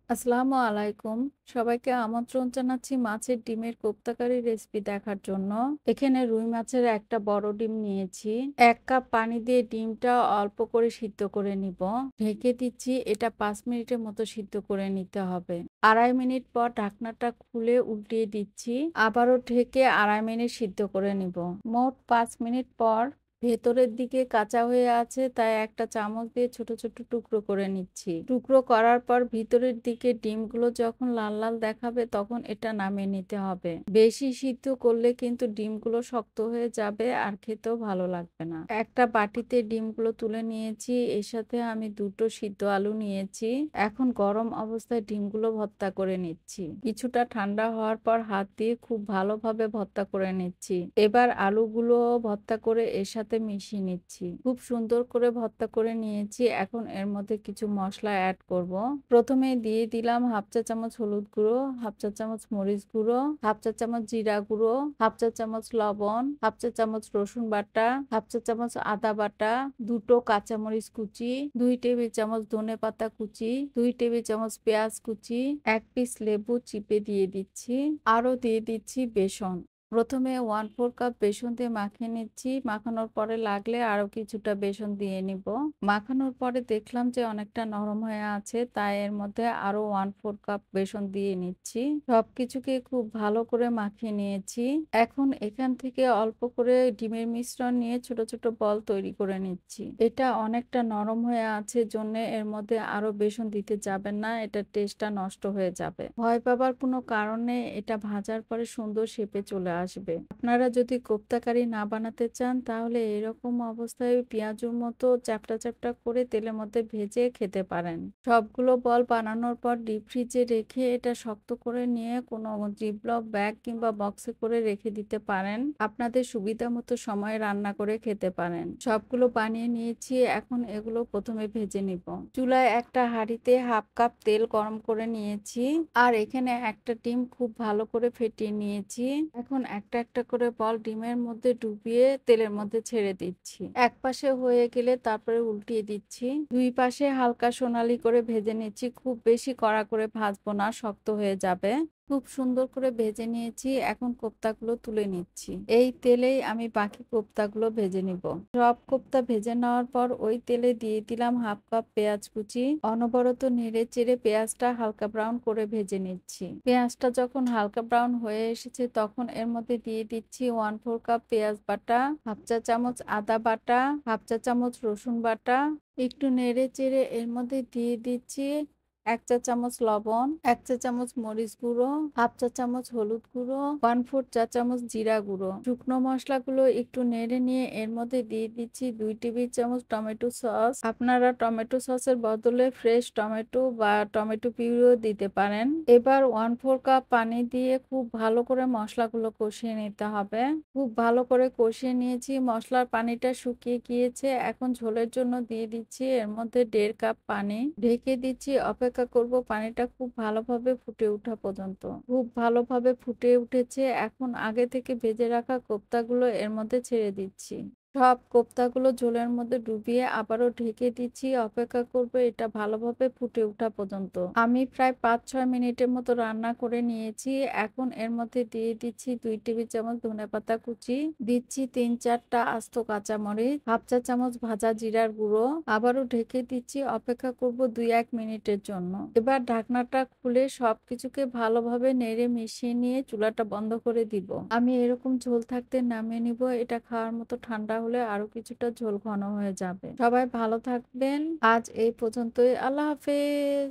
আসসালামু আলাইকুম। সবাইকে আমন্ত্রণ জানাচ্ছি মাছের ডিমের কোপ্তা কারি রেসিপি দেখার জন্য। এখানে রুই মাছের একটা বড় ডিম নিয়েছি। ১ কাপ পানি দিয়ে ডিমটা অল্প করে সিদ্ধ করে নিব। ঢেকে দিচ্ছি, এটা ৫ মিনিটের মতো সিদ্ধ করে নিতে হবে। ২.৫ মিনিট পর ঢাকনাটা খুলে উল্টিয়ে দিচ্ছি। আবারও ঢেকে ২.৫ মিনিট সিদ্ধ করে নিব। মোট ৫ মিনিট পর ভেতরের দিকে কাঁচা হয়ে আছে, তাই একটা চামচ দিয়ে ছোট ছোট টুকরো করে নিচ্ছি। টুকরো করার পর ভিতরের দিকে ডিমগুলো যখন লাল লাল দেখাবে তখন এটা নামিয়ে নিতে হবে। বেশি সিদ্ধ করলে কিন্তু ডিমগুলো শক্ত হয়ে যাবে আর খেতেও ভালো লাগবে না। একটা বাটিতে ডিমগুলো তুলে নিয়েছি, এর সাথে আমি ২টো সিদ্ধ আলু নিয়েছি। এখন গরম অবস্থায় ডিমগুলো ভর্তা করে নিচ্ছি। কিছুটা ঠান্ডা হওয়ার পর হাত দিয়ে খুব ভালোভাবে ভর্তা করে নিচ্ছি। এবার আলুগুলো ভর্তা করে এর সাথে মিশিয়ে নিচ্ছি। খুব সুন্দর করে ভর্তা করে নিয়েছি। এখন এর মধ্যে কিছু মসলা অ্যাড করব। প্রথমে দিয়ে দিলাম 1/2 চা চামচ হলুদ গুঁড়ো, 1/2 চা চামচ মরিচ গুঁড়ো, 1/2 চা চামচ জিরা গুঁড়ো, 1/2 চা চামচ লবণ, 1/2 চা চামচ রসুন বাটা, 1/2 চা চামচ আদা বাটা, 2টো কাঁচামরিচ কুচি, 2 টেবিল চামচ ধনেপাতা কুচি, 2 টেবিল চামচ পেঁয়াজ কুচি, 1 পিস লেবু চিপে দিয়ে দিচ্ছি। আরও দিয়ে দিচ্ছি বেসন। প্রথমে 1/4 কাপ বেসন দিয়ে মাখিয়ে নিচ্ছি। মাখানোর পরে লাগলে আরো কিছুটা বেসন দিয়ে নিব। মাখানোর পরে দেখলাম যে অনেকটা নরম হয়ে আছে, তাই এর মধ্যে আরো 1/4 কাপ বেসন দিয়ে নিচ্ছি। সবকিছুকে খুব ভালো করে মাখিয়ে নিয়েছি। এখন এখান থেকে অল্প করে ডিমের মিশ্রণ নিয়ে ছোট ছোট বল তৈরি করে নিচ্ছি। এটা অনেকটা নরম হয়ে আছে জন্য এর মধ্যে আরো বেসন দিতে যাবেন না, এটা টেস্টটা নষ্ট হয়ে যাবে। ভয় পাবার কোনো কারণ নেই, এটা ভাজার পরে সুন্দর শেপে চলে আসবে। আপনারা যদি কোপ্তা কারি না বানাতে চান তাহলে এরকম অবস্থায় পেঁয়াজুর মতো চ্যাপ্টা চ্যাপ্টা করে তেলের মধ্যে ভেজে খেতে পারেন। সবগুলো বল বানানোর পর ডিপ ফ্রিজে রেখে এটা শক্ত করে নিয়ে কোনো জিপলক ব্যাগ কিংবা বক্সে করে রেখে দিতে পারেন। আপনাদের সুবিধা মতো সময়ে রান্না করে খেতে পারেন। সবগুলো বানিয়ে নিয়েছি, এখন এগুলো প্রথমে ভেজে নিব। চুলায় একটা হাঁড়িতে 1/2 কাপ তেল গরম করে নিয়েছি আর এখানে একটা ডিম খুব ভালো করে ফেটিয়ে নিয়েছি। এখন একটা একটা করে বল ডিমের মধ্যে ডুবিয়ে তেলের মধ্যে ছেড়ে দিচ্ছি। এক পাশে হয়ে গেলে তারপরে উল্টিয়ে দিচ্ছি। দুই পাশে হালকা সোনালী করে ভেজে নিচ্ছি। খুব বেশি কড়া করে ভাজবো না, শক্ত হয়ে যাবে। খুব সুন্দর করে ভেজে নিয়েছি। এখন কোপ্তাগুলো তুলে নিচ্ছি। এই তেলেই আমি বাকি কোপ্তাগুলো ভেজে নিব। সব কোপ্তা ভেজে নেওয়ার পর ওই তেলে দিয়ে দিলাম 1/2 কাপ পেঁয়াজ কুচি। অনবরত নেড়ে চেড়ে পেঁয়াজটা হালকা ব্রাউন করে ভেজে নিচ্ছি। পেঁয়াজটা যখন হালকা ব্রাউন হয়ে এসেছে তখন এর মধ্যে দিয়ে দিচ্ছি 1/4 কাপ পেঁয়াজ বাটা, 1/2 চা চামচ আদা বাটা, 1/2 চা চামচ রসুন বাটা। একটু নেড়ে চেড়ে এর মধ্যে দিয়ে দিচ্ছি 1 চা চামচ লবণ, 1 চা চামচ মরিচ গুঁড়ো, 1/2 চা চামচ হলুদ গুঁড়ো, 1/4 চা চামচ জিরা গুঁড়ো। শুকনো মশলাগুলো একটু নেড়ে নিয়ে এর মধ্যে দিয়ে দিচ্ছি 2 টেবিল চামচ টমেটো সস। আপনারা টমেটো সসের বদলে ফ্রেশ টমেটো বা টমেটো পিউরিও দিতে পারেন। এবার 1/4 কাপ পানি দিয়ে খুব ভালো করে মশলাগুলো কষিয়ে নিতে হবে। খুব ভালো করে কষিয়ে নিয়েছি, মশলার পানিটা শুকিয়ে গিয়েছে। এখন ঝোলের জন্য দিয়ে দিচ্ছি এর মধ্যে 1.5 কাপ পানি। ঢেকে দিচ্ছি, অপেক্ষা করব পানিটা খুব ভালোভাবে ফুটে ওঠা পর্যন্ত। খুব ভালোভাবে ফুটে উঠেছে, এখন আগে থেকে ভেজে রাখা কোপ্তাগুলো এর মধ্যে ছেড়ে দিচ্ছি। সব কোপ্তাগুলো ঝোলের মধ্যে ডুবিয়ে আবারও ঢেকে দিচ্ছি, অপেক্ষা করব এটা ভালোভাবে ফুটে ওঠা পর্যন্ত। আমি প্রায় 5-6 মিনিটের মতো রান্না করে নিয়েছি। এখন এর মধ্যে দিয়ে দিচ্ছি 2 টেবিল চামচ ধনেপাতা কুচি, দিচ্ছি 3-4টা আস্ত কাঁচামরিচ, 1/2 চা চামচ ভাজা জিরার গুঁড়ো। আবারও ঢেকে দিচ্ছি, অপেক্ষা করব 2-1 মিনিটের জন্য। এবার ঢাকনাটা খুলে সবকিছুকে ভালোভাবে নেড়ে মিশিয়ে নিয়ে চুলাটা বন্ধ করে দিব। আমি এরকম ঝোল থাকতে নামিয়ে নিব। এটা খাওয়ার মতো ঠান্ডা হলে আরো কিছুটা ঝোল ঘন হয়ে যাবে। সবাই ভালো থাকবেন। আজ এই পর্যন্তই। আল্লাহ হাফেজ।